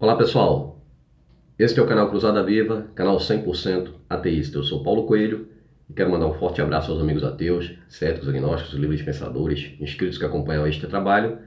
Olá pessoal, este é o canal Cruzada Viva, canal 100% ateísta. Eu sou Paulo Coelho e quero mandar um forte abraço aos amigos ateus, céticos, agnósticos, livres pensadores, inscritos que acompanham este trabalho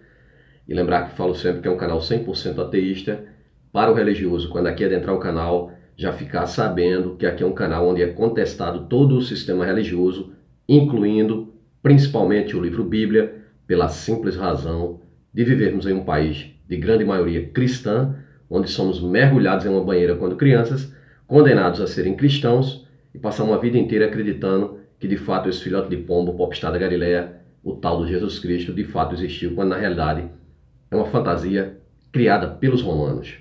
e lembrar que falo sempre que é um canal 100% ateísta para o religioso. Quando aqui adentrar o canal, já ficar sabendo que aqui é um canal onde é contestado todo o sistema religioso, incluindo principalmente o livro Bíblia, pela simples razão de vivermos em um país de grande maioria cristã, onde somos mergulhados em uma banheira quando crianças, condenados a serem cristãos e passar uma vida inteira acreditando que de fato esse filhote de pombo, popstar da Galileia, o tal do Jesus Cristo, de fato existiu, quando na realidade é uma fantasia criada pelos romanos.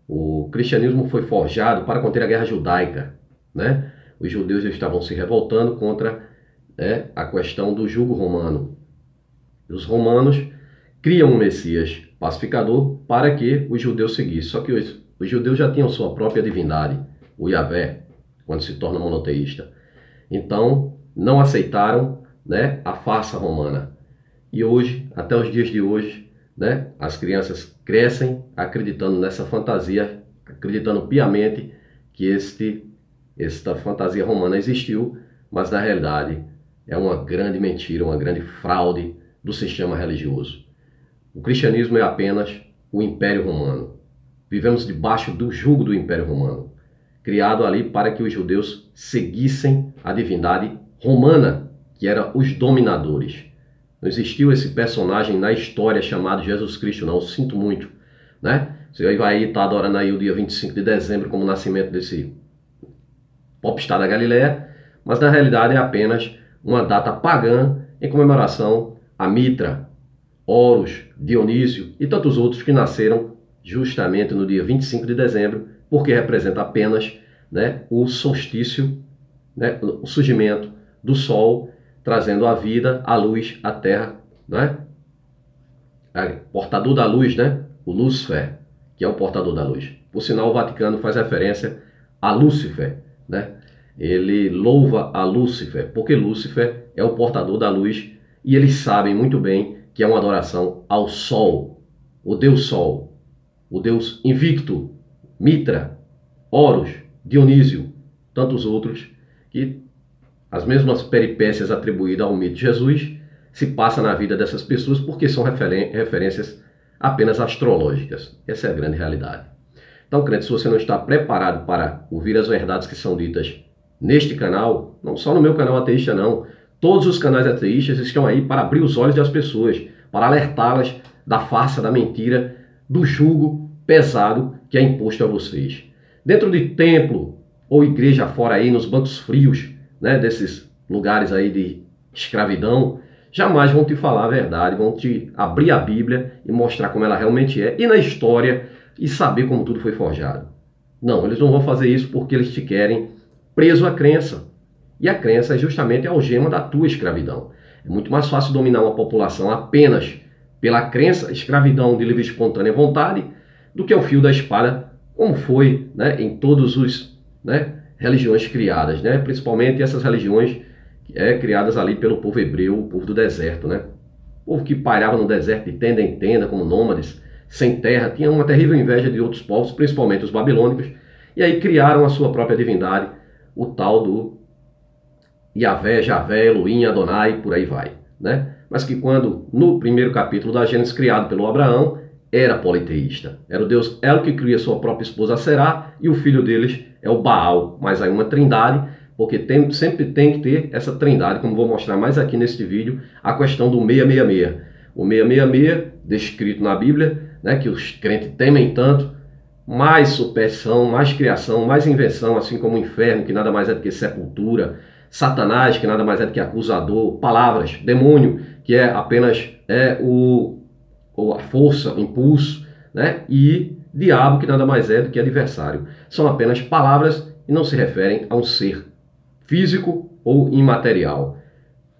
O cristianismo foi forjado para conter a guerra judaica, né? Os judeus estavam se revoltando contra a questão do jugo romano. Os romanos criam um Messias pacificador para que os judeus seguissem. Só que os judeus já tinham sua própria divindade, o Yahvé, quando se torna monoteísta. Então, não aceitaram, a farsa romana. E hoje, até os dias de hoje, as crianças crescem acreditando nessa fantasia, acreditando piamente que esta fantasia romana existiu, mas na realidade é uma grande mentira, uma grande fraude do sistema religioso. O cristianismo é apenas o Império Romano. Vivemos debaixo do jugo do Império Romano, criado ali para que os judeus seguissem a divindade romana, que era os dominadores. Não existiu esse personagem na história chamado Jesus Cristo, não, eu sinto muito, Você vai estar adorando aí o dia 25 de dezembro como o nascimento desse popstar da Galileia, mas na realidade é apenas uma data pagã em comemoração a Mitra, Horus, Dionísio e tantos outros que nasceram justamente no dia 25 de dezembro, porque representa apenas o solstício, o surgimento do Sol, trazendo a vida, a luz, a Terra, portador da luz, o Lúcifer, que é o portador da luz. Por sinal, o Vaticano faz referência a Lúcifer, Ele louva a Lúcifer, porque Lúcifer é o portador da luz e eles sabem muito bem que é uma adoração ao Sol, o Deus invicto, Mitra, Horus, Dionísio, tantos outros, que as mesmas peripécias atribuídas ao mito de Jesus se passam na vida dessas pessoas porque são referências apenas astrológicas. Essa é a grande realidade. Então, crente, se você não está preparado para ouvir as verdades que são ditas neste canal, não só no meu canal ateísta não, todos os canais ateístas estão aí para abrir os olhos das pessoas, para alertá-las da farsa, da mentira, do jugo pesado que é imposto a vocês. Dentro de templo ou igreja fora aí, nos bancos frios, desses lugares aí de escravidão, jamais vão te falar a verdade, vão te abrir a Bíblia e mostrar como ela realmente é, e na história, e saber como tudo foi forjado. Não, eles não vão fazer isso porque eles te querem preso à crença. E a crença é justamente a algema da tua escravidão. É muito mais fácil dominar uma população apenas pela crença, escravidão de livre e espontânea vontade, do que o fio da espada, como foi em todas as religiões criadas, principalmente essas religiões criadas ali pelo povo hebreu, o povo do deserto. O povo que pairava no deserto de tenda em tenda, como nômades, sem terra, tinha uma terrível inveja de outros povos, principalmente os babilônicos, e aí criaram a sua própria divindade, o tal do Yahvé, Javé, Elohim, Adonai, por aí vai, Mas que quando, no primeiro capítulo da Gênesis, criado pelo Abraão, era politeísta. Era o Deus El que cria sua própria esposa Será, e o filho deles é o Baal. Mas aí uma trindade, porque sempre tem que ter essa trindade, como vou mostrar mais aqui neste vídeo, a questão do 666. O 666, descrito na Bíblia, que os crentes temem tanto, mais superstição, mais criação, mais invenção, assim como o inferno, que nada mais é do que sepultura, Satanás, que nada mais é do que acusador, palavras, demônio, que é apenas a força, o impulso, e diabo, que nada mais é do que adversário. São apenas palavras e não se referem a um ser físico ou imaterial,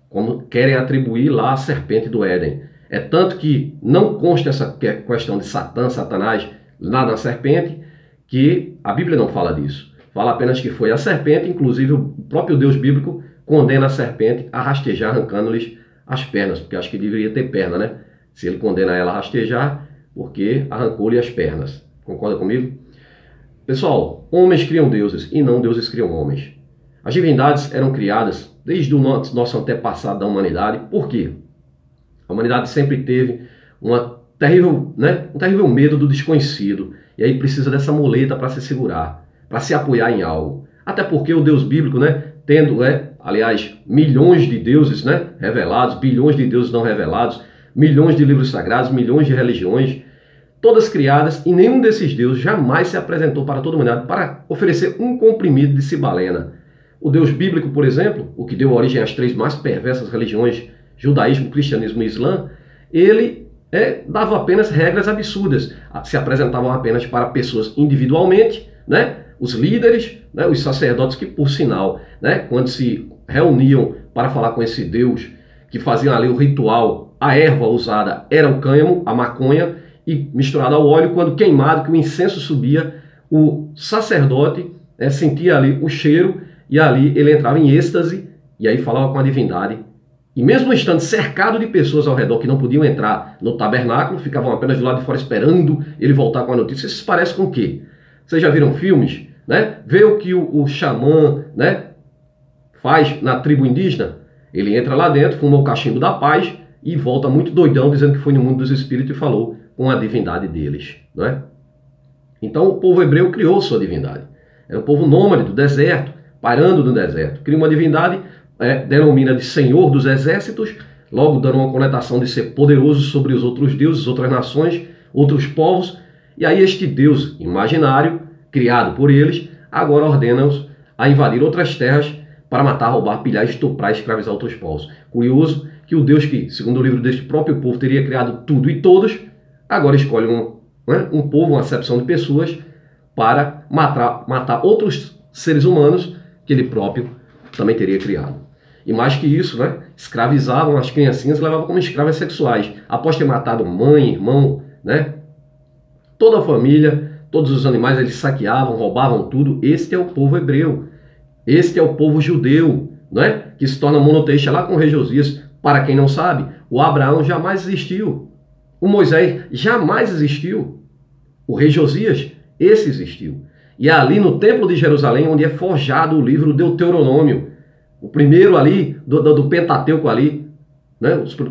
como querem atribuir lá a serpente do Éden. É tanto que não consta essa questão de Satã, Satanás, lá na serpente, que a Bíblia não fala disso. Fala apenas que foi a serpente, inclusive o próprio Deus bíblico condena a serpente a rastejar, arrancando-lhes as pernas, porque acho que deveria ter perna, Se ele condena ela a rastejar, porque arrancou-lhe as pernas. Concorda comigo? Pessoal, homens criam deuses e não deuses criam homens. As divindades eram criadas desde o nosso antepassado da humanidade. Por quê? A humanidade sempre teve um terrível medo do desconhecido. E aí precisa dessa muleta para se segurar, para se apoiar em algo. Até porque o Deus bíblico, tendo, aliás, milhões de deuses, revelados, bilhões de deuses não revelados, milhões de livros sagrados, milhões de religiões, todas criadas, e nenhum desses deuses jamais se apresentou para toda a humanidade para oferecer um comprimido de cibalena. O Deus bíblico, por exemplo, o que deu origem às 3 mais perversas religiões, judaísmo, cristianismo e islã, ele dava apenas regras absurdas, se apresentavam apenas para pessoas individualmente, os líderes, os sacerdotes que, por sinal, quando se reuniam para falar com esse Deus, que faziam ali o ritual, a erva usada era o cânhamo, a maconha, e misturado ao óleo, quando queimado, que o incenso subia, o sacerdote sentia ali o cheiro, e ali ele entrava em êxtase, e aí falava com a divindade. E mesmo estando cercado de pessoas ao redor que não podiam entrar no tabernáculo, ficavam apenas do lado de fora esperando ele voltar com a notícia. Isso parece com o quê? Vocês já viram filmes? Vê o que o xamã faz na tribo indígena? Ele entra lá dentro, fuma o cachimbo da paz e volta muito doidão, dizendo que foi no mundo dos espíritos e falou com a divindade deles. Então o povo hebreu criou sua divindade. Era um povo nômade do deserto, parando no deserto. Cria uma divindade, denomina de Senhor dos Exércitos, logo dando uma conotação de ser poderoso sobre os outros deuses, outras nações, outros povos. E aí este Deus imaginário, criado por eles, agora ordena-os a invadir outras terras para matar, roubar, pilhar, estuprar e escravizar outros povos. Curioso que o Deus que, segundo o livro deste próprio povo, teria criado tudo e todos, agora escolhe um povo, uma acepção de pessoas, para matar outros seres humanos que ele próprio também teria criado. E mais que isso, escravizavam as criancinhas, levavam como escravas sexuais. Após ter matado mãe, irmão, toda a família, todos os animais, eles saqueavam, roubavam tudo. Este é o povo hebreu. Este é o povo judeu, que se torna monoteísta lá com o rei Josias. Para quem não sabe, o Abraão jamais existiu. O Moisés jamais existiu. O rei Josias, esse existiu. E é ali no templo de Jerusalém onde é forjado o livro Deuteronômio. O primeiro ali, do Pentateuco ali,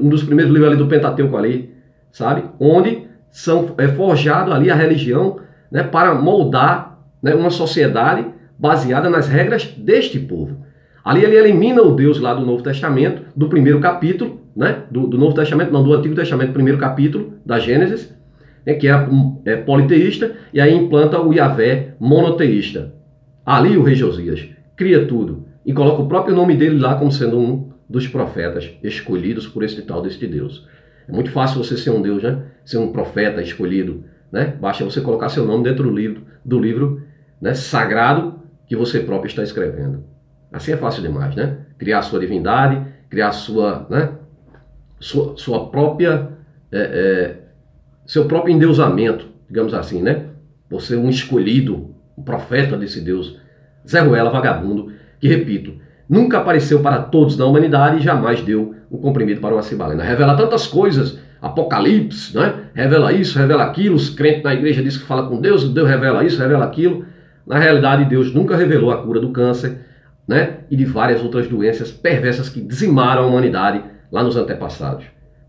um dos primeiros livros ali do Pentateuco ali, sabe? Onde é forjado ali a religião, para moldar uma sociedade baseada nas regras deste povo. Ali ele elimina o Deus lá do Novo Testamento, do primeiro capítulo, do Novo Testamento, não, do Antigo Testamento, primeiro capítulo da Gênesis, que é politeísta, e aí implanta o Yahvé monoteísta. Ali o rei Josias cria tudo e coloca o próprio nome dele lá como sendo um dos profetas escolhidos por este tal deste Deus. É muito fácil você ser um Deus, ser um profeta escolhido, Basta você colocar seu nome dentro do livro sagrado que você próprio está escrevendo. Assim é fácil demais, Criar sua divindade, criar sua própria, seu próprio endeusamento, digamos assim, Você um escolhido, um profeta desse Deus. Zé Ruela, vagabundo, que, repito, nunca apareceu para todos na humanidade e jamais deu um comprimido para uma cibalena. Revela tantas coisas, Apocalipse, Revela isso, revela aquilo, os crentes na igreja dizem que fala com Deus, Deus revela isso, revela aquilo. Na realidade, Deus nunca revelou a cura do câncer, e de várias outras doenças perversas que dizimaram a humanidade lá nos antepassados.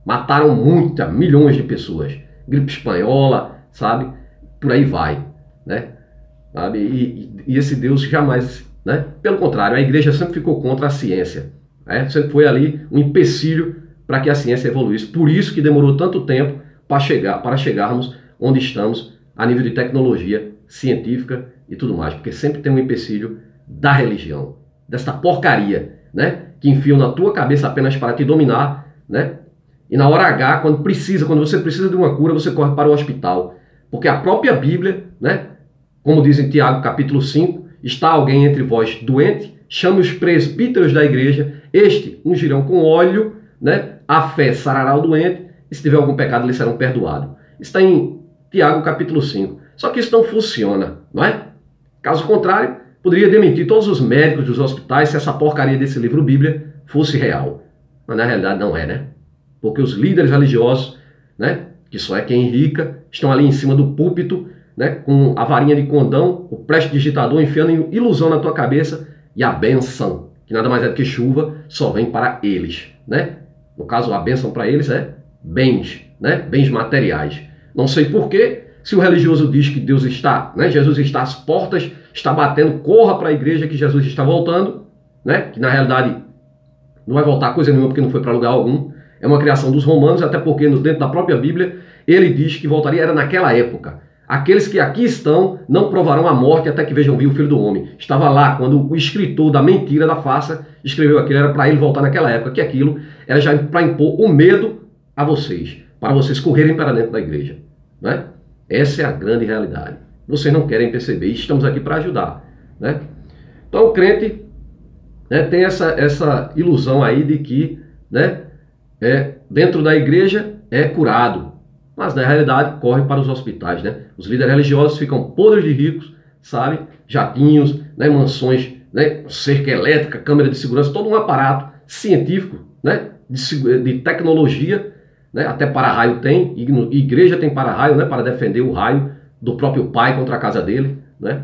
Mataram milhões de pessoas. Gripe espanhola, sabe? Por aí vai, Sabe? E esse Deus jamais, Pelo contrário, a igreja sempre ficou contra a ciência. Sempre foi ali um empecilho para que a ciência evoluísse. Por isso que demorou tanto tempo para chegarmos onde estamos a nível de tecnologia científica e tudo mais. Porque sempre tem um empecilho da religião, desta porcaria, que enfiam na tua cabeça apenas para te dominar, E na hora H, quando você precisa de uma cura, você corre para o hospital. Porque a própria Bíblia, como diz em Tiago capítulo 5, está alguém entre vós doente, chame os presbíteros da igreja, este ungirão com óleo, a fé sarará o doente, e se tiver algum pecado, lhes serão perdoados. Está em Tiago capítulo 5. Só que isso não funciona, Caso contrário, poderia demitir todos os médicos dos hospitais se essa porcaria desse livro Bíblia fosse real. Mas na realidade não é, Porque os líderes religiosos, que só é quem enrica, estão ali em cima do púlpito, né, com a varinha de condão, o prestidigitador enfiando ilusão na tua cabeça, e a bênção, que nada mais é do que chuva, só vem para eles, né? No caso, a bênção para eles é bens, né? Bens materiais. Não sei porquê, se o religioso diz que Deus está, né? Jesus está às portas, está batendo, corra para a igreja que Jesus está voltando, né? Que na realidade não vai voltar coisa nenhuma porque não foi para lugar algum. É uma criação dos romanos, até porque dentro da própria Bíblia ele diz que voltaria, era naquela época. Aqueles que aqui estão não provarão a morte até que vejam vir o Filho do Homem. Estava lá quando o escritor da mentira da farsa escreveu aquilo, era para ele voltar naquela época, que aquilo era já para impor o medo a vocês, para vocês correrem para dentro da igreja, né? Essa é a grande realidade. Vocês não querem perceber, e estamos aqui para ajudar, né? Então o crente, né, tem essa ilusão aí de que, né, dentro da igreja é curado, mas na realidade corre para os hospitais, né? Os líderes religiosos ficam podres de ricos, sabe? Jatinhos, né, mansões, né, cerca elétrica, câmera de segurança, todo um aparato científico, né, de tecnologia, né, até para-raio tem, igreja tem para-raio, né, para defender o raio do próprio pai contra a casa dele, né?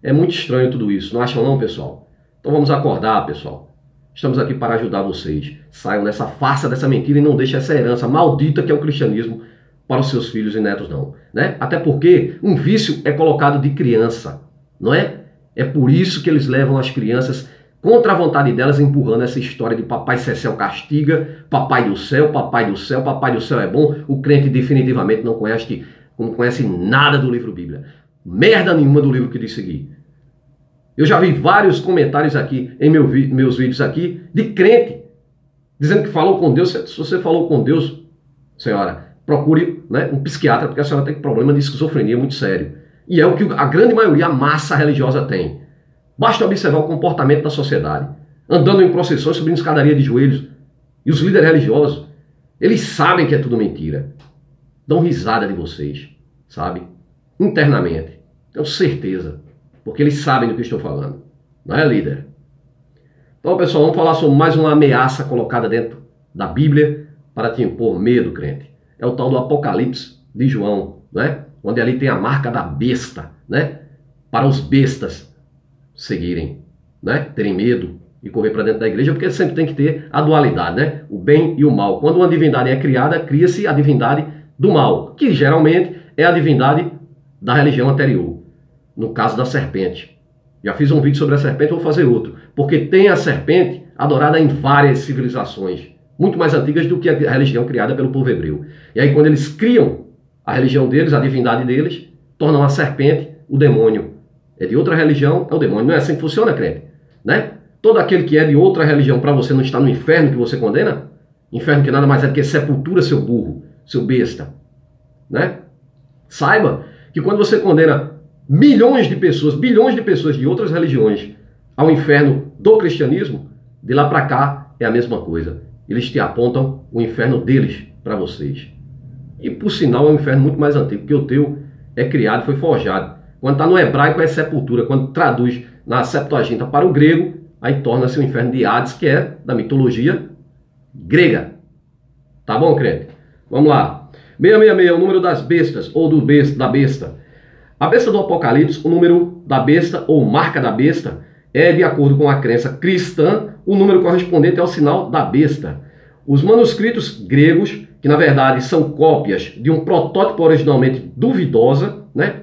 É muito estranho tudo isso, não acham não, pessoal? Então vamos acordar, pessoal. Estamos aqui para ajudar vocês. Saiam dessa farsa, dessa mentira e não deixem essa herança maldita que é o cristianismo para os seus filhos e netos não, né? Até porque um vício é colocado de criança, não é? É por isso que eles levam as crianças contra a vontade delas, empurrando essa história de papai Cecel castiga, papai do céu, papai do céu, papai do céu é bom. O crente definitivamente não conhece nada do livro Bíblia. Merda nenhuma do livro que diz seguir. Eu já vi vários comentários aqui, em meus vídeos aqui, de crente, dizendo que falou com Deus. Se você falou com Deus, senhora, procure, né, um psiquiatra, porque a senhora tem problema de esquizofrenia muito sério. E é o que a grande maioria, a massa religiosa tem. Basta observar o comportamento da sociedade. Andando em procissões, subindo escadaria de joelhos. E os líderes religiosos, eles sabem que é tudo mentira. Dão risada de vocês, sabe? Internamente. Tenho certeza. Porque eles sabem do que estou falando. Não é, líder? Então, pessoal, vamos falar sobre mais uma ameaça colocada dentro da Bíblia para te impor medo, crente. É o tal do Apocalipse de João, né? Onde ali tem a marca da besta, né? Para os bestas seguirem, né? Terem medo e correr para dentro da igreja, porque sempre tem que ter a dualidade, né? O bem e o mal. Quando uma divindade é criada, cria-se a divindade do mal, que geralmente é a divindade da religião anterior. No caso da serpente. Já fiz um vídeo sobre a serpente, vou fazer outro. Porque tem a serpente adorada em várias civilizações, muito mais antigas do que a religião criada pelo povo hebreu. E aí quando eles criam a religião deles, a divindade deles, tornam a serpente o demônio. É de outra religião, é o demônio. Não é assim que funciona, crente, né? Todo aquele que é de outra religião para você não está no inferno que você condena? Inferno que nada mais é do que sepultura, seu burro, seu besta, né? Saiba que quando você condena milhões de pessoas, bilhões de pessoas de outras religiões ao inferno do cristianismo, de lá para cá é a mesma coisa. Eles te apontam o inferno deles para vocês. E por sinal é um inferno muito mais antigo, porque o teu é criado, foi forjado. Quando está no hebraico é sepultura, quando traduz na Septuaginta para o grego, aí torna-se o inferno de Hades, que é da mitologia grega. Tá bom, crente? Vamos lá. 666, o número das bestas, ou da besta. A besta do Apocalipse, o número da besta, ou marca da besta, é, de acordo com a crença cristã, o número correspondente ao sinal da besta. Os manuscritos gregos, que na verdade são cópias de um protótipo originalmente duvidosa, né?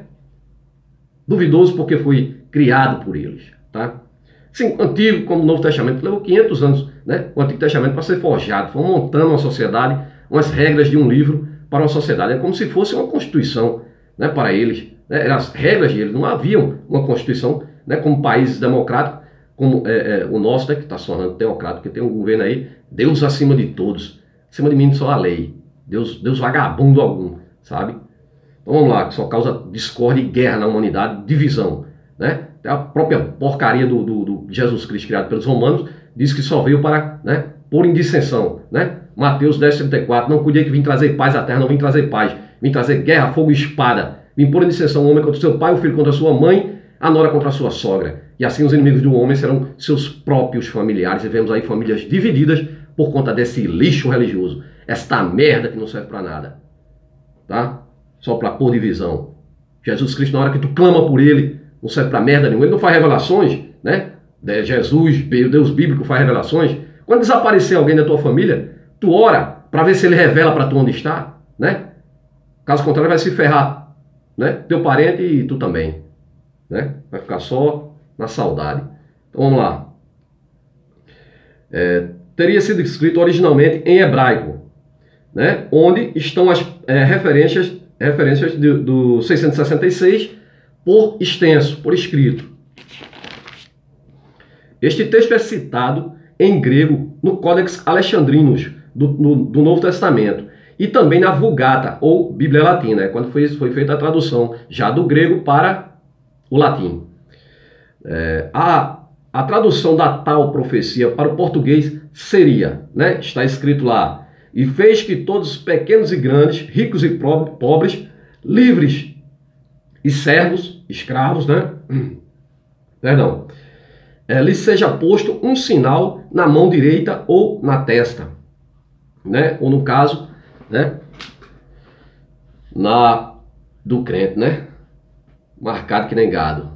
Duvidoso porque foi criado por eles, tá? Sim, antigo como o Novo Testamento, levou 500 anos, né? O Antigo Testamento para ser forjado, foi montando uma sociedade, umas regras de um livro para uma sociedade. É como se fosse uma constituição, né, para eles, né? Eram as regras deles, não haviam uma constituição, né, como países democráticos, como o nosso, né, que está se tornando teocrático, que tem um governo aí, Deus acima de todos, acima de mim só a lei, Deus vagabundo algum, sabe? Então vamos lá, que só causa discórdia e guerra na humanidade, divisão, né? A própria porcaria do Jesus Cristo criado pelos romanos diz que só veio para, né, pôr em dissensão, né? Mateus 10:34, não cuidei que vim trazer paz à terra, não vim trazer paz, vim trazer guerra, fogo e espada, vim pôr em dissensão o homem contra o seu pai, o filho contra a sua mãe, a nora contra a sua sogra. E assim os inimigos do homem serão seus próprios familiares. E vemos aí famílias divididas por conta desse lixo religioso, esta merda que não serve para nada, tá? Só para pôr divisão. Jesus Cristo, na hora que tu clama por ele, não serve para merda nenhuma. Ele não faz revelações, né? Jesus, Deus bíblico, faz revelações. Quando desaparecer alguém da tua família, tu ora para ver se ele revela para tu onde está, né? Caso contrário, vai se ferrar, né? Teu parente e tu também, né? Vai ficar só na saudade. Então vamos lá. Teria sido escrito originalmente em hebraico, né? Onde estão as referências do 666 por extenso, por escrito. Este texto é citado em grego no Codex Alexandrinus do Novo Testamento e também na Vulgata, ou Bíblia Latina, quando foi feita a tradução já do grego para o latim. A tradução da tal profecia para o português seria, né, está escrito lá, e fez que todos os pequenos e grandes, ricos e pobres, livres e servos, escravos, né, perdão, lhes seja posto um sinal na mão direita ou na testa, né, ou no caso, né, do crente, né, marcado que nem gado,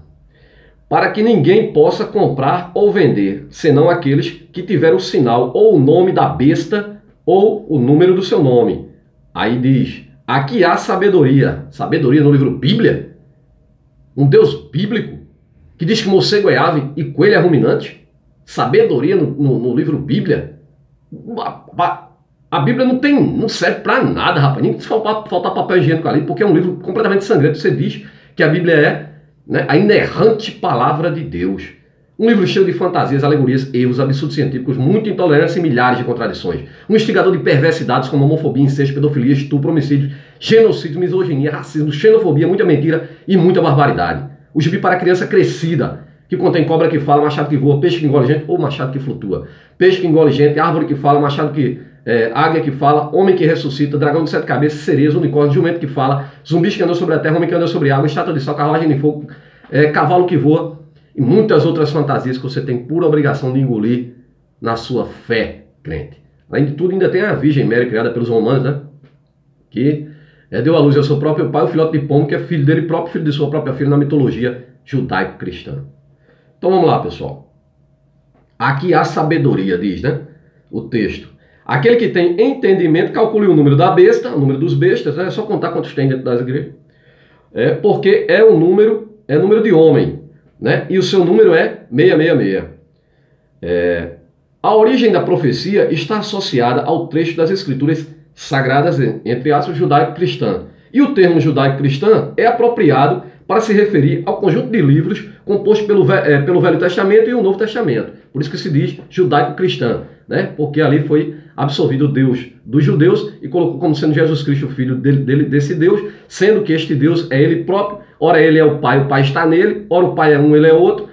para que ninguém possa comprar ou vender, senão aqueles que tiveram o sinal ou o nome da besta ou o número do seu nome. Aí diz, aqui há sabedoria. Sabedoria no livro Bíblia? Um Deus bíblico que diz que morcego é ave e coelho é ruminante? Sabedoria no livro Bíblia? A Bíblia não serve para nada, rapaz. Nem se faltar papel higiênico ali, porque é um livro completamente sangrento. Você diz que a Bíblia é, né, a inerrante palavra de Deus. Um livro cheio de fantasias, alegorias, erros, absurdos científicos, muita intolerância e milhares de contradições. Um instigador de perversidades como homofobia, incesto, pedofilia, estupro, homicídio, genocídio, misoginia, racismo, xenofobia, muita mentira e muita barbaridade. O gibi para criança crescida, que contém cobra que fala, machado que voa, peixe que engole gente ou machado que flutua. Peixe que engole gente, árvore que fala, machado que... águia que fala, homem que ressuscita, dragão de 7 cabeças, cereja, unicórnio, jumento que fala, zumbis que andam sobre a terra, homem que anda sobre a água, estátua de sol, carruagem de fogo, cavalo que voa e muitas outras fantasias que você tem por obrigação de engolir na sua fé, crente. Além de tudo, ainda tem a Virgem Mary, criada pelos romanos, né? Que deu à luz ao seu próprio pai, o filhote de pombo, que é filho dele próprio, filho de sua própria filha, na mitologia judaico-cristã. Então vamos lá, pessoal. Aqui há sabedoria, diz, né? O texto. Aquele que tem entendimento, calcule o número da besta, o número dos bestas, né? É só contar quantos tem dentro das igrejas. Porque é número de homem, né? E o seu número é 666. A origem da profecia está associada ao trecho das escrituras sagradas, entre aspas, judaico-cristã. E o termo judaico-cristã é apropriado para se referir ao conjunto de livros composto pelo Velho Testamento e o Novo Testamento. Por isso que se diz judaico-cristã, né? Porque ali foi absolvido o Deus dos judeus e colocou como sendo Jesus Cristo o filho desse Deus, sendo que este Deus é ele próprio, ora ele é o Pai está nele, ora o Pai é um, ele é outro,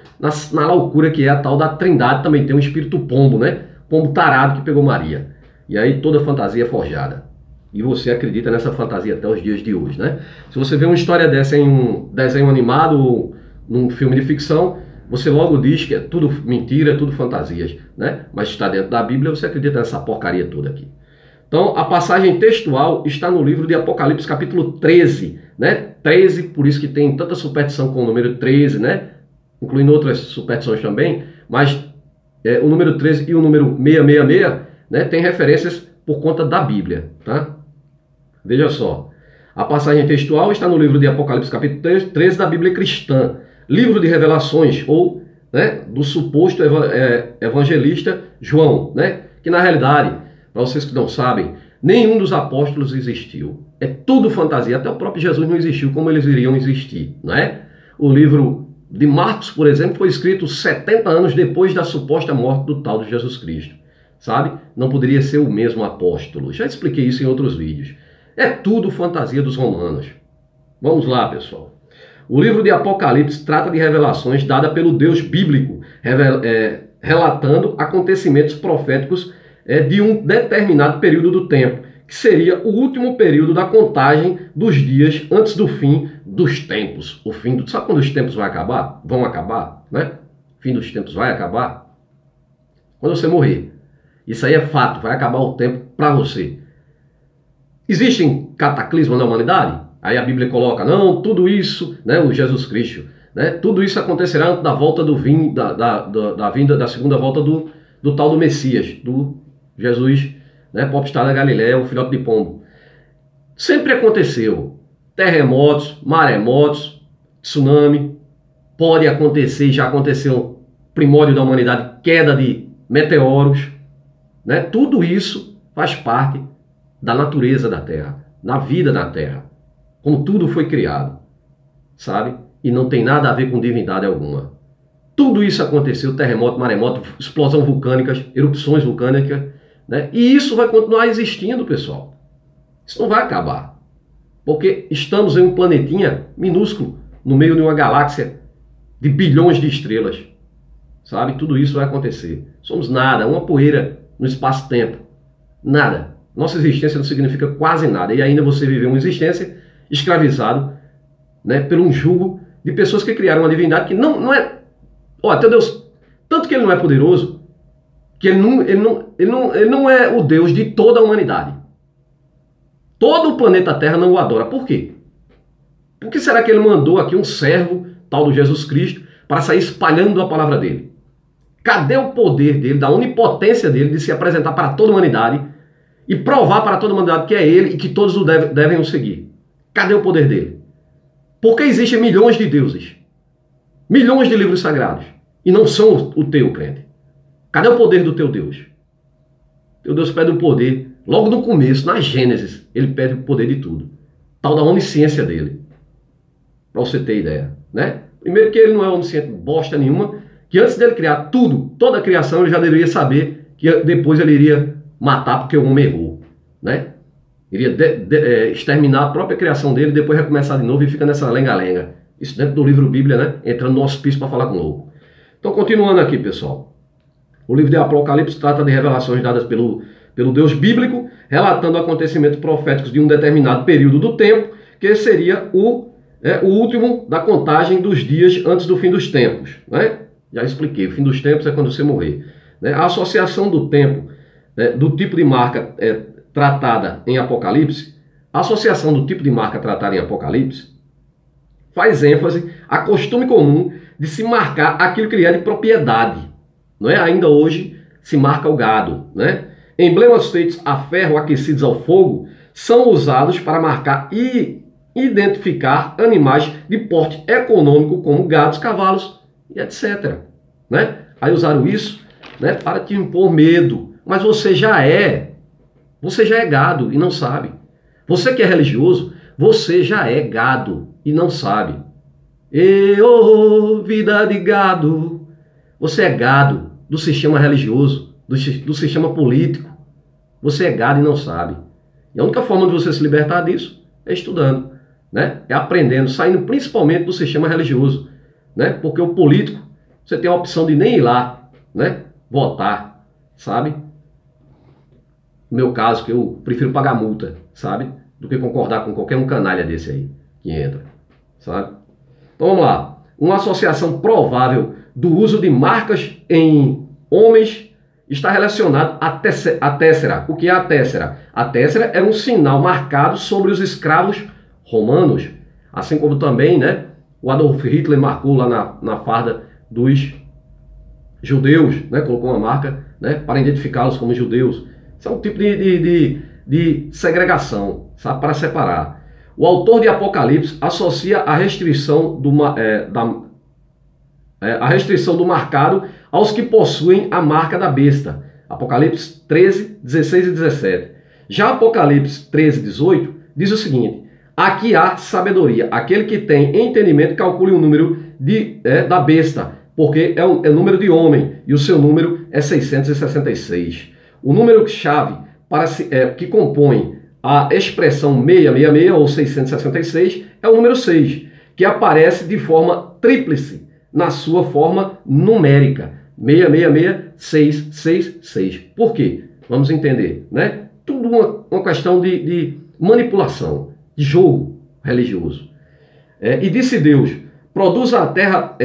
na loucura que é a tal da Trindade. Também tem um espírito pombo, né? Pombo tarado que pegou Maria. E aí toda fantasia é forjada. E você acredita nessa fantasia até os dias de hoje, né? Se você vê uma história dessa em um desenho animado ou num filme de ficção, você logo diz que é tudo mentira, é tudo fantasias, né? Mas está dentro da Bíblia, você acredita nessa porcaria toda aqui. Então, a passagem textual está no livro de Apocalipse, capítulo 13, né? 13, por isso que tem tanta superstição com o número 13, né? Incluindo outras superstições também, mas o número 13 e o número 666, né, tem referências por conta da Bíblia, tá? Veja só, a passagem textual está no livro de Apocalipse, capítulo 13 da Bíblia cristã, livro de revelações, ou, né, do suposto evangelista João, né, que na realidade, para vocês que não sabem, nenhum dos apóstolos existiu. É tudo fantasia, até o próprio Jesus não existiu, como eles iriam existir, não é? O livro de Marcos, por exemplo, foi escrito 70 anos depois da suposta morte do tal de Jesus Cristo, sabe? Não poderia ser o mesmo apóstolo. Já expliquei isso em outros vídeos. É tudo fantasia dos romanos. Vamos lá, pessoal. O livro de Apocalipse trata de revelações dadas pelo Deus bíblico, relatando acontecimentos proféticos de um determinado período do tempo, que seria o último período da contagem dos dias antes do fim dos tempos. Sabe quando os tempos vão acabar, né? O fim dos tempos vai acabar quando você morrer. Isso aí é fato, vai acabar o tempo para você. Existem cataclismos na humanidade? Aí a Bíblia coloca, não, tudo isso, né, o Jesus Cristo, né, tudo isso acontecerá antes da volta do vinho, da vinda, da segunda volta do tal do Messias, do Jesus, né, popstar da Galileia, o filhote de pombo. Sempre aconteceu terremotos, maremotos, tsunami, pode acontecer, já aconteceu primórdio da humanidade, queda de meteoros, né? Tudo isso faz parte da natureza da Terra, na vida na Terra, como tudo foi criado, sabe? E não tem nada a ver com divindade alguma. Tudo isso aconteceu, terremoto, maremoto, explosão vulcânicas, erupções vulcânicas, né? E isso vai continuar existindo, pessoal. Isso não vai acabar, porque estamos em um planetinha minúsculo, no meio de uma galáxia de bilhões de estrelas, sabe? Tudo isso vai acontecer. Somos nada, uma poeira no espaço-tempo, nada. Nossa existência não significa quase nada, e ainda você vive uma existência escravizado, né, por um jugo de pessoas que criaram uma divindade que não é... Ó, até Deus, tanto que ele não é poderoso, que ele não é o Deus de toda a humanidade. Todo o planeta Terra não o adora. Por quê? Por que será que ele mandou aqui um servo, tal do Jesus Cristo, para sair espalhando a palavra dele? Cadê o poder dele, da onipotência dele, de se apresentar para toda a humanidade e provar para toda a humanidade que é ele e que todos devem o seguir? Cadê o poder dele? Porque existem milhões de deuses, milhões de livros sagrados, e não são o teu, crente. Cadê o poder do teu Deus? Teu Deus pede o poder. Logo no começo, na Gênesis, ele pede o poder de tudo. Tal da onisciência dele. Para você ter ideia, né? Primeiro que ele não é onisciente bosta nenhuma, que antes dele criar tudo, toda a criação, ele já deveria saber que depois ele iria matar porque o homem errou, né? Iria exterminar a própria criação dele, depois recomeçar de novo e fica nessa lenga-lenga. Isso dentro do livro Bíblia, né? Entrando no hospício para falar com o louco. Então, continuando aqui, pessoal. O livro de Apocalipse trata de revelações dadas pelo Deus bíblico, relatando acontecimentos proféticos de um determinado período do tempo, que seria o último da contagem dos dias antes do fim dos tempos, né? Já expliquei, o fim dos tempos é quando você morrer, né? A associação do tempo, do tipo de marca tratada em Apocalipse, a associação do tipo de marca tratada em Apocalipse faz ênfase a costume comum de se marcar aquilo que lhe é de propriedade, não é? Ainda hoje se marca o gado, né? Emblemas feitos a ferro aquecidos ao fogo são usados para marcar e identificar animais de porte econômico como gados, cavalos e etc. Né? Aí usaram isso, né, para te impor medo. Mas você já é gado e não sabe. Você que é religioso, você já é gado e não sabe. Vida de gado. Você é gado do sistema religioso, do sistema político. Você é gado e não sabe. E a única forma de você se libertar disso é estudando, né? É aprendendo, saindo principalmente do sistema religioso, né? Porque o político, você tem a opção de nem ir lá, né? Votar, sabe? No meu caso, que eu prefiro pagar multa, sabe? Do que concordar com qualquer um canalha desse aí que entra, sabe? Então vamos lá. Uma associação provável do uso de marcas em homens está relacionado à téssera. O que é a téssera? A téssera era um sinal marcado sobre os escravos romanos, assim como também, né, o Adolf Hitler marcou lá na farda dos judeus, né, colocou uma marca, né, para identificá-los como judeus. Isso é um tipo de segregação, sabe, para separar. O autor de Apocalipse associa a restrição do marcado aos que possuem a marca da besta. Apocalipse 13, 16 e 17. Já Apocalipse 13, 18 diz o seguinte: aqui há sabedoria. Aquele que tem entendimento calcule o número da besta, porque é o número de homem, e o seu número é 666. O número-chave que compõe a expressão 666 ou 666 é o número 6, que aparece de forma tríplice na sua forma numérica. 666. Por quê? Vamos entender, né? Tudo uma questão de manipulação, de jogo religioso. E disse Deus: produza a terra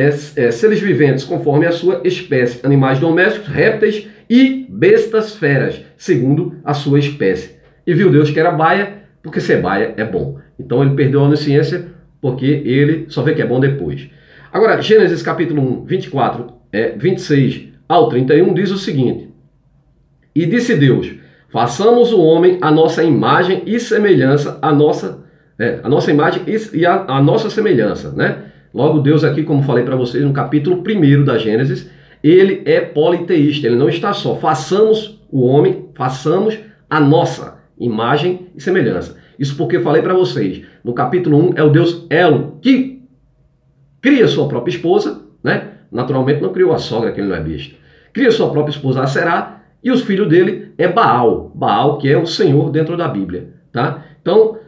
seres viventes conforme a sua espécie, animais domésticos, répteis e bestas feras, segundo a sua espécie. E viu Deus que era baia, porque ser baia é bom. Então ele perdeu a onisciência porque ele só vê que é bom depois. Agora, Gênesis capítulo 1, 24, 26 ao 31 diz o seguinte: E disse Deus, façamos o homem à nossa imagem e semelhança, a nossa imagem e a nossa semelhança, né? Logo, Deus aqui, como falei para vocês no capítulo 1 da Gênesis, ele é politeísta, ele não está só. Façamos o homem, façamos a nossa imagem e semelhança. Isso porque falei para vocês, no capítulo 1 é o Deus Elo, que cria sua própria esposa, né? Naturalmente não criou a sogra, que ele não é besta. Cria sua própria esposa, Aserá, e os filhos dele é Baal. Baal, que é o Senhor dentro da Bíblia, tá? Então,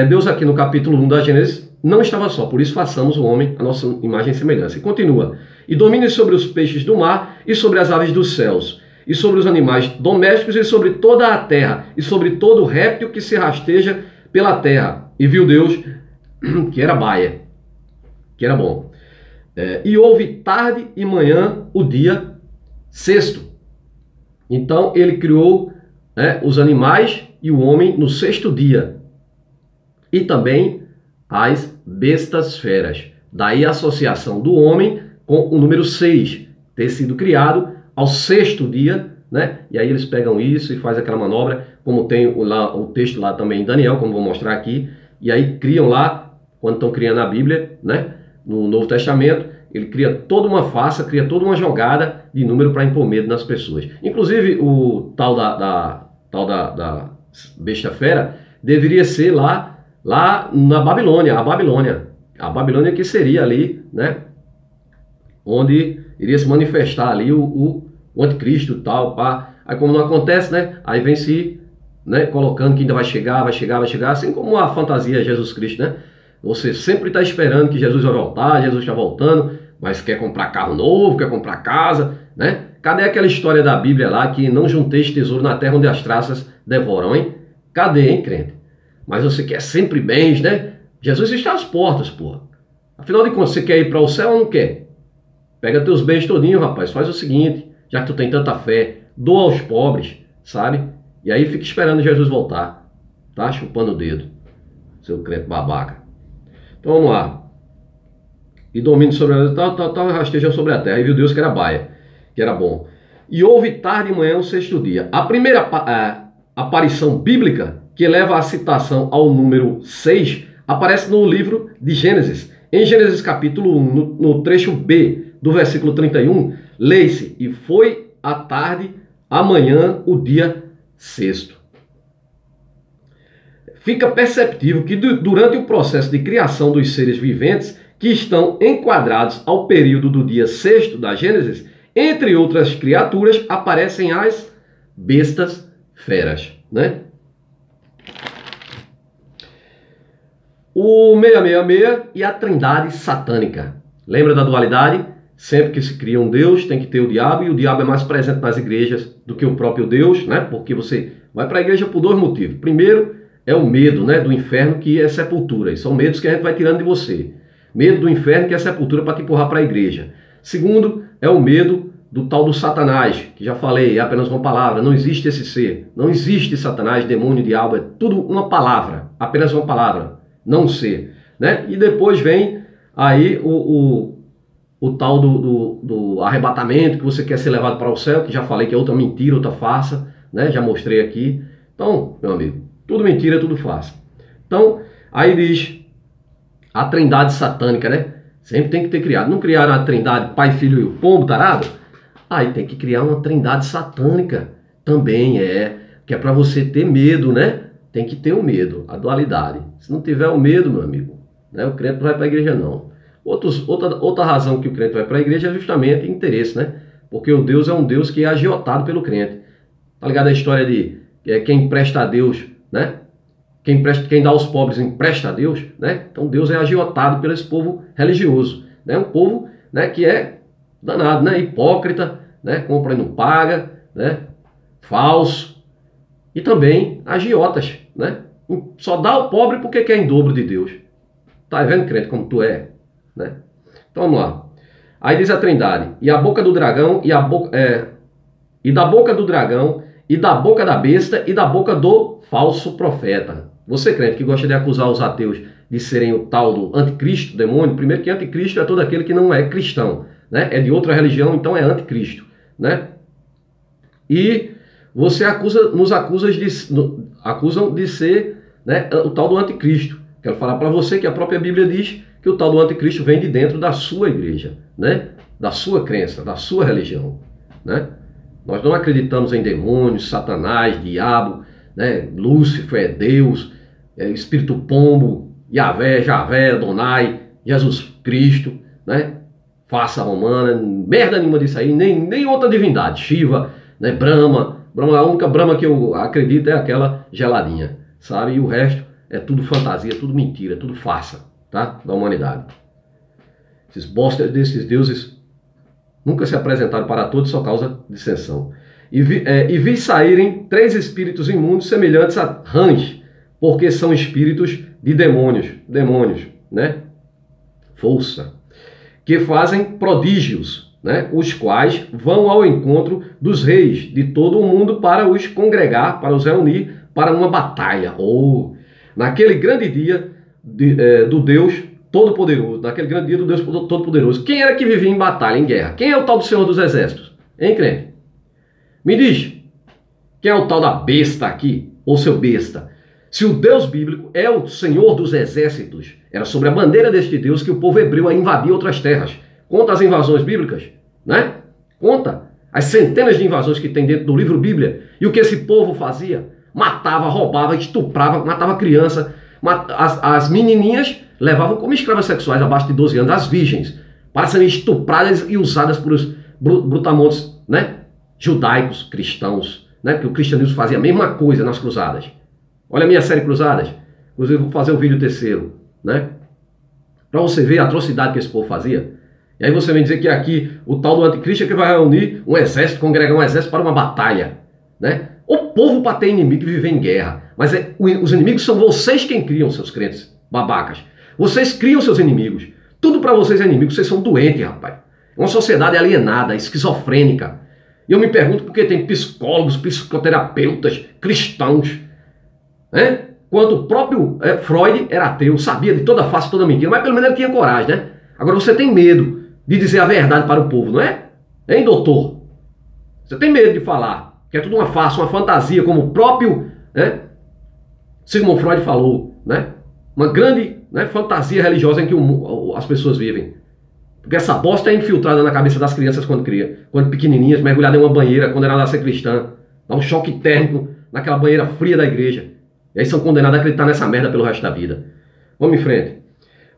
Deus aqui no capítulo 1 da Gênesis não estava só, por isso façamos o homem a nossa imagem e semelhança. E continua: E domine sobre os peixes do mar, e sobre as aves dos céus, e sobre os animais domésticos, e sobre toda a terra, e sobre todo réptil que se rasteja pela terra. E viu Deus que era baia, que era bom. E houve tarde e manhã o dia sexto. Então ele criou os animais e o homem no sexto dia. E também as bestas feras. Daí a associação do homem com o número 6, ter sido criado ao sexto dia, né? E aí eles pegam isso e fazem aquela manobra, como tem lá o texto lá também em Daniel, como vou mostrar aqui, e aí criam lá, quando estão criando a Bíblia, né? No Novo Testamento, ele cria toda uma farsa, cria toda uma jogada de número para impor medo nas pessoas. Inclusive, o tal da besta fera deveria ser lá na Babilônia, a Babilônia que seria ali, né? Onde iria se manifestar ali o anticristo e tal, pá. Aí como não acontece, né? Aí vem se, né, colocando que ainda vai chegar, assim como a fantasia Jesus Cristo, né? Você sempre está esperando que Jesus vai voltar, Jesus está voltando, mas quer comprar carro novo, quer comprar casa, né? Cadê aquela história da Bíblia lá que não junteis tesouro na terra onde as traças devoram, hein? Cadê, hein, crente? Mas você quer sempre bens, né? Jesus está às portas, porra. Afinal de contas, você quer ir para o céu ou não quer? Pega teus bens todinho, rapaz. Faz o seguinte, já que tu tem tanta fé, doa aos pobres, sabe? E aí fica esperando Jesus voltar, tá? Chupando o dedo, seu crente babaca. Então vamos lá. E domine sobre a tal, e rasteja sobre a terra. E viu Deus que era baia, que era bom. E houve tarde e manhã o sexto dia. A primeira aparição bíblica que leva a citação ao número 6 aparece no livro de Gênesis. Em Gênesis capítulo 1, no trecho B do versículo 31, lê-se: E foi a tarde, amanhã, o dia sexto. Fica perceptível que durante o processo de criação dos seres viventes que estão enquadrados ao período do dia sexto da Gênesis, entre outras criaturas, aparecem as bestas feras, né? O 666 e a trindade satânica. Lembra da dualidade? Sempre que se cria um Deus, tem que ter o diabo, e o diabo é mais presente nas igrejas do que o próprio Deus, né? Porque você vai para a igreja por dois motivos. Primeiro, é o medo, né, do inferno, que é sepultura. E são medos que a gente vai tirando de você. Medo do inferno, que é sepultura, para te empurrar para a igreja. Segundo, é o medo do tal do Satanás, que já falei, é apenas uma palavra. Não existe esse ser. Não existe Satanás, demônio, diabo. É tudo uma palavra. Apenas uma palavra. Não ser, né? E depois vem aí o tal do arrebatamento, que você quer ser levado para o céu, que já falei que é outra mentira, outra farsa, né? Já mostrei aqui. Então, meu amigo, tudo mentira, tudo farsa. Então, aí diz a trindade satânica, né? Sempre tem que ter criado. Não criaram a trindade Pai, Filho e o Pombo, tarado? Aí tem que criar uma trindade satânica. Também que é para você ter medo, né? Tem que ter o medo, a dualidade. Se não tiver o medo, meu amigo, né, o crente não vai para a igreja, não. Outra razão que o crente vai para a igreja é justamente interesse, né? Porque o Deus é um Deus que é agiotado pelo crente. Tá ligado a história de quem empresta a Deus, né? Quem dá aos pobres empresta a Deus, né? Então Deus é agiotado pelo esse povo religioso, né? Um povo, né, que é danado, né? Hipócrita, né? Compra e não paga, né? Falso. E também agiotas, né? Só dá ao pobre porque quer em dobro de Deus. Tá vendo, crente, como tu é, né? Então vamos lá. Aí diz a trindade: e a boca do dragão, e da boca do dragão, e da boca da besta, e da boca do falso profeta. Você crente que gosta de acusar os ateus de serem o tal do anticristo, demônio, primeiro que anticristo é todo aquele que não é cristão, né? É de outra religião, então é anticristo, né? E você acusam de ser, né, o tal do anticristo. Quero falar para você que a própria Bíblia diz que o tal do anticristo vem de dentro da sua igreja, né? Da sua crença, da sua religião, né? Nós não acreditamos em demônios, Satanás, diabo, né? Lúcifer, Deus, Espírito Pombo, Yahvé, Javé, Adonai, Jesus Cristo, né? Farsa romana, merda nenhuma disso aí, nem outra divindade, Shiva, né? Brahma, a única Brahma que eu acredito é aquela geladinha, sabe? E o resto é tudo fantasia, tudo mentira, tudo farsa, tá? Da humanidade. Esses bostas desses deuses nunca se apresentaram para todos, só causa dissensão. E vi saírem 3 espíritos imundos semelhantes a rãs, porque são espíritos de demônios, né? Força, que fazem prodígios, né? Os quais vão ao encontro dos reis de todo o mundo para os congregar, para os reunir para uma batalha. Ou naquele grande dia do Deus Todo-Poderoso, naquele grande dia do Deus Todo-Poderoso. Quem era que vivia em batalha, em guerra? Quem é o tal do Senhor dos Exércitos? Hein, crente? Me diz, quem é o tal da besta aqui? Ou seu besta? Se o Deus bíblico é o Senhor dos Exércitos, era sobre a bandeira deste Deus que o povo hebreu a invadir outras terras. Conta as invasões bíblicas, né? Conta as centenas de invasões que tem dentro do livro Bíblia. E o que esse povo fazia? Matava, roubava, estuprava, matava criança. As menininhas levavam como escravas sexuais abaixo de 12 anos, as virgens, para serem estupradas e usadas por os brutamontes, né? Judaicos, cristãos, né? Porque o cristianismo fazia a mesma coisa nas cruzadas. Olha a minha série Cruzadas. Inclusive vou fazer o vídeo 3º, né? Para você ver a atrocidade que esse povo fazia. E aí você vem dizer que aqui o tal do anticristo é que vai reunir um exército, congregar um exército para uma batalha, né? O povo para ter inimigo e viver em guerra. Mas os inimigos são vocês quem criam, seus crentes babacas. Vocês criam seus inimigos. Tudo para vocês é inimigo. Vocês são doentes, rapaz. É uma sociedade alienada, esquizofrênica. E eu me pergunto por que tem psicólogos, psicoterapeutas, cristãos, né? Quando o próprio Freud era ateu, sabia de toda face, toda mentira, mas pelo menos ele tinha coragem, né? Agora você tem medo de dizer a verdade para o povo, não é? Hein, doutor? Você tem medo de falar que é tudo uma farsa, uma fantasia, como o próprio, né, Sigmund Freud falou, né? Uma grande, né, fantasia religiosa em que as pessoas vivem. Porque essa bosta é infiltrada na cabeça das crianças quando pequenininhas, mergulhada em uma banheira, quando ela nasce cristã. Dá um choque térmico naquela banheira fria da igreja. E aí são condenados a acreditar nessa merda pelo resto da vida. Vamos em frente.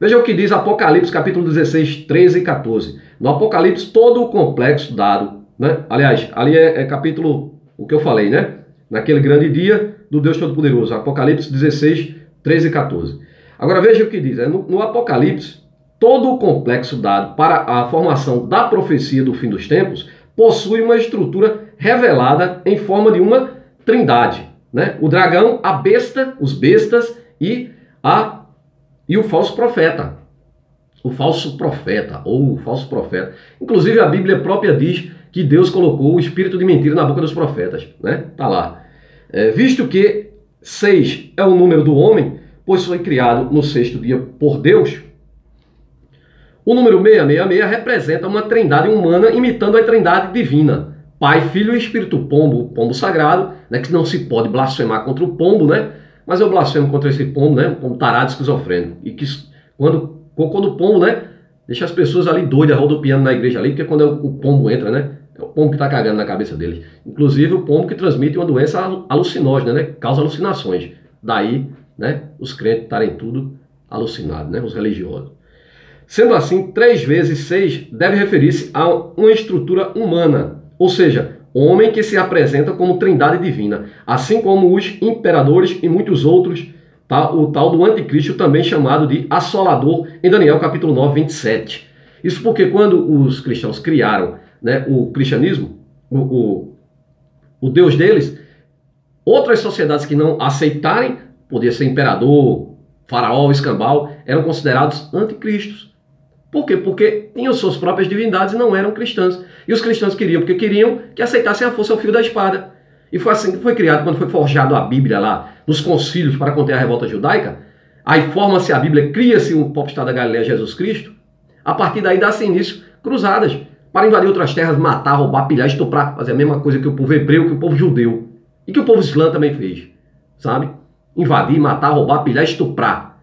Veja o que diz Apocalipse, capítulo 16, 13 e 14. No Apocalipse, todo o complexo dado, né? Aliás, ali é capítulo, o que eu falei, né? Naquele grande dia do Deus Todo-Poderoso. Apocalipse 16, 13 e 14. Agora veja o que diz. No Apocalipse, todo o complexo dado para a formação da profecia do fim dos tempos possui uma estrutura revelada em forma de uma trindade, né? O dragão, a besta, os bestas e o falso profeta. O falso profeta, ou o falso profeta. Inclusive a Bíblia própria diz que Deus colocou o espírito de mentira na boca dos profetas, né? Tá lá. Visto que 6 é o número do homem, pois foi criado no 6º dia por Deus, o número 666 representa uma trindade humana imitando a trindade divina. Pai, Filho e Espírito Pombo, o pombo sagrado, né, que não se pode blasfemar contra o pombo, né? Mas eu blasfemo contra esse pombo, né? Como tarado esquizofrênico. E que quando o pombo, né, deixa as pessoas ali doidas, rodopiando na igreja ali, porque quando o pombo entra, né? É o pombo que está cagando na cabeça deles. Inclusive o pombo que transmite uma doença alucinógena, né? Causa alucinações. Daí, né, os crentes estarem tudo alucinados, né? Os religiosos. Sendo assim, 3 vezes 6 deve referir-se a uma estrutura humana, ou seja, homem que se apresenta como trindade divina, assim como os imperadores e muitos outros, tá? O tal do anticristo também chamado de assolador, em Daniel capítulo 9, 27. Isso porque quando os cristãos criaram, né, o cristianismo, o Deus deles, outras sociedades que não aceitarem, podia ser imperador, faraó, escambau, eram considerados anticristos. Por quê? Porque tinham suas próprias divindades e não eram cristãs. E os cristãos queriam, porque queriam que aceitassem a força ao fio da espada. E foi assim que foi criado, quando foi forjado a Bíblia lá, nos concílios para conter a revolta judaica. Aí forma-se a Bíblia, cria-se o popstar da Galileia, Jesus Cristo. A partir daí dá-se início cruzadas para invadir outras terras, matar, roubar, pilhar, estuprar, fazer a mesma coisa que o povo hebreu, que o povo judeu e que o povo islã também fez, sabe? Invadir, matar, roubar, pilhar, estuprar.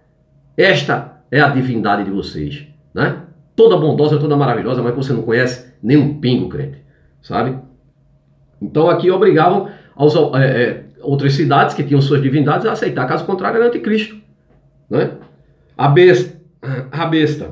Esta é a divindade de vocês, né? Toda bondosa, toda maravilhosa, mas você não conhece nem um pingo, crente, sabe? Então aqui obrigavam outras cidades que tinham suas divindades a aceitar, caso contrário era anticristo, né? A besta.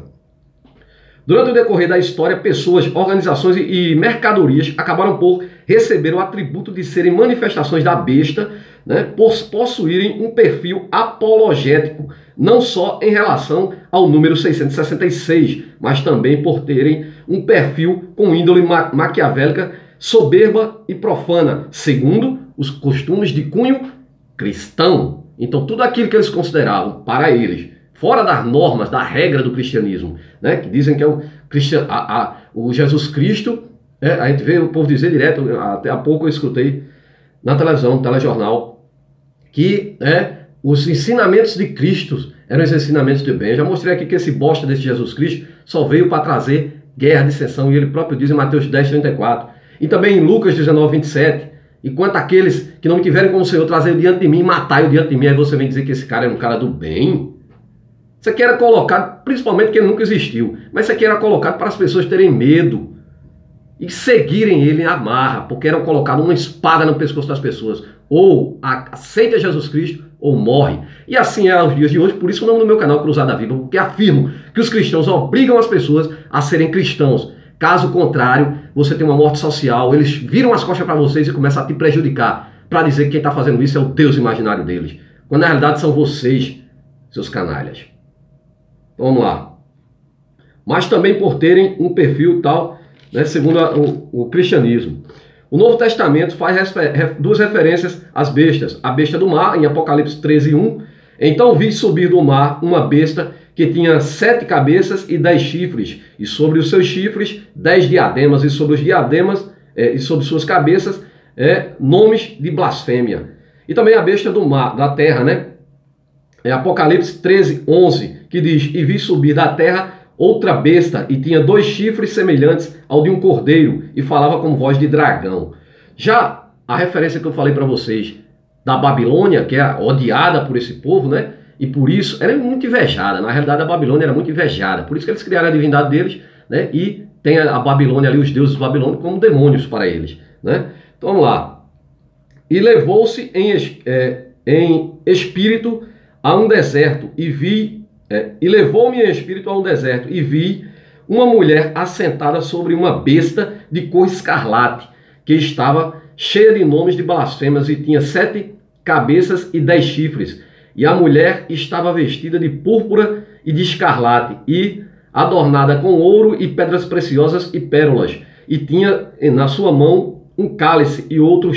Durante o decorrer da história, pessoas, organizações e mercadorias acabaram por receber o atributo de serem manifestações da besta, né, por possuírem um perfil apologético, não só em relação ao número 666, mas também por terem um perfil com índole maquiavélica, soberba e profana, segundo os costumes de cunho cristão. Então tudo aquilo que eles consideravam para eles fora das normas, da regra do cristianismo, né? Que dizem que é o Jesus Cristo, a gente vê o povo dizer direto, até há pouco eu escutei na televisão, no telejornal, que os ensinamentos de Cristo eram os ensinamentos de bem. Eu já mostrei aqui que esse bosta desse Jesus Cristo só veio para trazer guerra, dissensão, e ele próprio diz em Mateus 10:34, e também em Lucas 19:27, e quanto àqueles que não me tiverem como Senhor, trazer diante de mim, matai-o diante de mim, aí você vem dizer que esse cara é um cara do bem. Isso aqui era colocado, principalmente que ele nunca existiu, mas isso aqui era colocado para as pessoas terem medo e seguirem ele em amarra, porque era colocado uma espada no pescoço das pessoas. Ou aceita Jesus Cristo, ou morre. E assim é aos dias de hoje, por isso o nome do meu canal Cruzada Viva, porque afirmo que os cristãos obrigam as pessoas a serem cristãos. Caso contrário, você tem uma morte social, eles viram as costas para vocês e começam a te prejudicar, para dizer que quem está fazendo isso é o Deus imaginário deles, quando na realidade são vocês, seus canalhas. Vamos lá. Mas também por terem um perfil tal, né, segundo o cristianismo. O Novo Testamento faz duas referências às bestas. A besta do mar, em Apocalipse 13:1. Então vi subir do mar uma besta que tinha 7 cabeças e 10 chifres, e sobre os seus chifres 10 diademas, e sobre os diademas e sobre suas cabeças nomes de blasfêmia. E também a besta do mar, da terra, né? Apocalipse 13:11, que diz: e vi subir da terra outra besta, e tinha 2 chifres semelhantes ao de um cordeiro, e falava com voz de dragão. Já a referência que eu falei para vocês da Babilônia, que é odiada por esse povo, né? E por isso era muito invejada. Na realidade, a Babilônia era muito invejada. Por isso que eles criaram a divindade deles, né? E tem a Babilônia ali, os deuses babilônicos, como demônios para eles, né? Então vamos lá. E levou-se em espírito a um deserto, e levou-me em espírito a um deserto, e vi uma mulher assentada sobre uma besta de cor escarlate, que estava cheia de nomes de blasfemas, e tinha 7 cabeças e 10 chifres. E a mulher estava vestida de púrpura e de escarlate, e adornada com ouro e pedras preciosas e pérolas, e tinha na sua mão um cálice e outro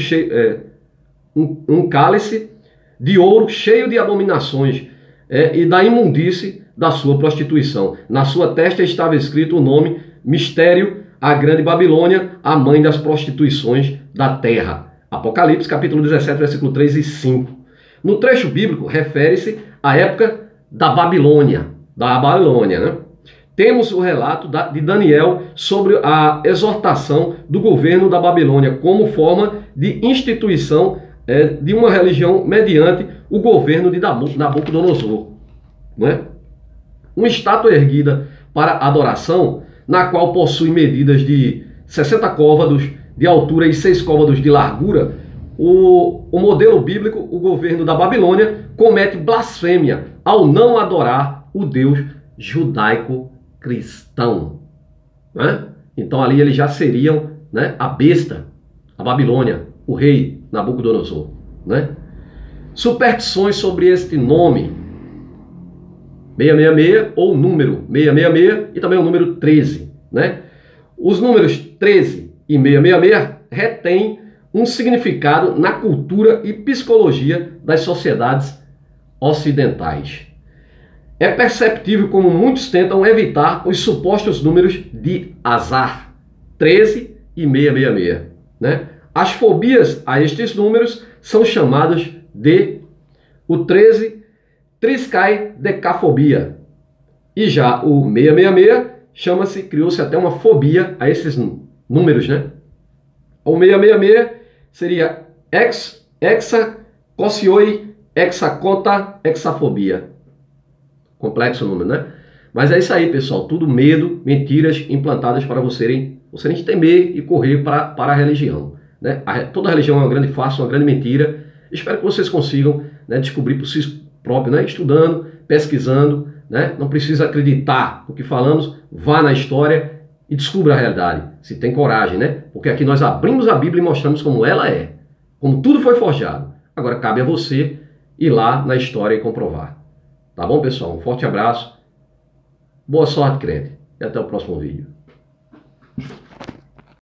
um cálice de ouro cheio de abominações e da imundície da sua prostituição. Na sua testa estava escrito o nome Mistério, a Grande Babilônia, a mãe das prostituições da terra. Apocalipse capítulo 17, versículo 3 e 5. No trecho bíblico refere-se à época da Babilônia, né? Temos o relato de Daniel sobre a exortação do governo da Babilônia como forma de instituição de uma religião mediante o governo de Nabucodonosor, né? Uma estátua erguida para adoração, na qual possui medidas de 60 côvados de altura e 6 côvados de largura, o modelo bíblico, o governo da Babilônia, comete blasfêmia ao não adorar o Deus judaico-cristão, né? Então ali eles já seriam, né, a besta, a Babilônia, o rei Nabucodonosor, né? Superstições sobre este nome 666 ou número 666 e também o número 13, né? Os números 13 e 666 retêm um significado na cultura e psicologia das sociedades ocidentais. É perceptível como muitos tentam evitar os supostos números de azar 13 e 666, né? As fobias a estes números são chamadas de o 13, triskaidecafobia. E já o 666 criou-se até uma fobia a esses números, né? O 666 seria hexacosioi, hexaconta, hexafobia. Complexo o número, né? Mas é isso aí, pessoal. Tudo medo, mentiras implantadas para vocês temer e correr para a religião, né? Toda religião é uma grande farsa, uma grande mentira. Espero que vocês consigam, né, descobrir por si próprio, né? Estudando, pesquisando, né? Não precisa acreditar no que falamos. Vá na história e descubra a realidade. Se tem coragem, né? Porque aqui nós abrimos a Bíblia e mostramos como ela é. Como tudo foi forjado. Agora cabe a você ir lá na história e comprovar. Tá bom, pessoal? Um forte abraço. Boa sorte, crente. E até o próximo vídeo.